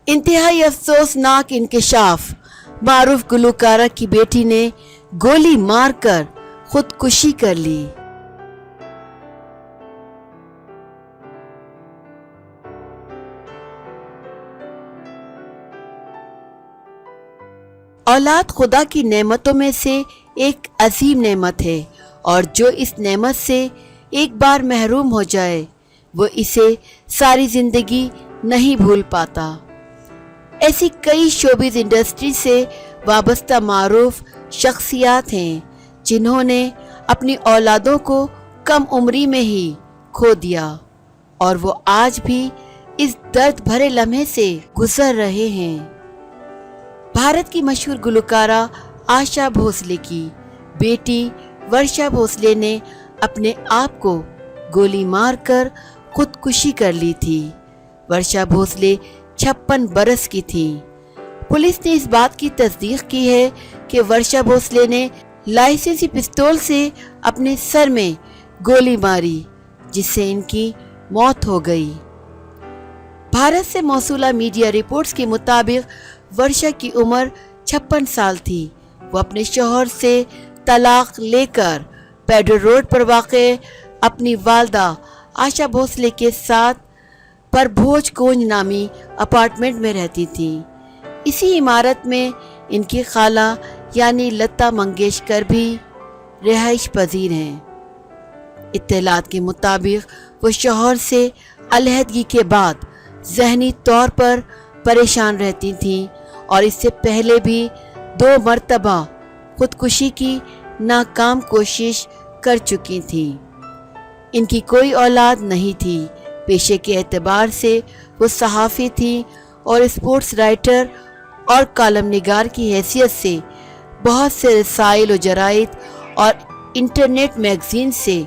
انتہائی افسوسناک انکشاف، معروف گلوکارہ کی بیٹی نے گولی مار کر خودکشی کر لی۔ اولاد خدا کی نعمتوں میں سے ایک عظیم نعمت ہے، اور جو اس نعمت سے ایک بار محروم ہو جائے وہ اسے ساری زندگی نہیں بھول پاتا۔ ایسی کئی شوبز انڈسٹری سے وابستہ معروف شخصیات ہیں جنہوں نے اپنی اولادوں کو کم عمری میں ہی کھو دیا، اور وہ آج بھی اس درد بھرے لمحے سے گزر رہے ہیں۔ بھارت کی مشہور گلوکارہ آشا بھوسلے کی بیٹی ورشا بھوسلے نے اپنے آپ کو گولی مار کر خودکشی کر لی تھی۔ ورشا بھوسلے 56 برس کی تھی۔ پولیس نے اس بات کی تصدیق کی ہے کہ ورشا بھوسلے نے لائسنسی پستول سے اپنے سر میں گولی ماری، جس سے ان کی موت ہو گئی۔ بھارت سے موصولہ میڈیا رپورٹس کے مطابق ورشا کی عمر 56 سال تھی۔ وہ اپنے شوہر سے طلاق لے کر پیڈر روڈ پر واقع اپنی والدہ آشا بھوسلے کے ساتھ پربھوج کنج نامی اپارٹمنٹ میں رہتی تھی۔ اسی عمارت میں ان کی خالہ یعنی لتا منگیشکر بھی رہائش پذیر ہیں۔ اطلاعات کے مطابق وہ شوہر سے علیحدگی کے بعد ذہنی طور پر پریشان رہتی تھیں اور اس سے پہلے بھی 2 مرتبہ خودکشی کی ناکام کوشش کر چکی تھیں۔ ان کی کوئی اولاد نہیں تھی۔ پیشے کے اعتبار سے وہ صحافی تھیں اور اسپورٹس رائٹر اور کالم نگار کی حیثیت سے بہت سے رسائل و جرائد اور انٹرنیٹ میگزین سے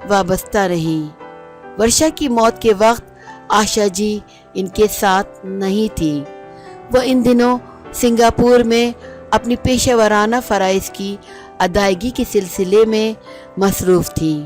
وابستہ رہیں۔ ورشا کی موت کے وقت آشا جی ان کے ساتھ نہیں تھی۔ وہ ان دنوں سنگاپور میں اپنی پیشہ ورانہ فرائض کی ادائیگی کے سلسلے میں مصروف تھیں۔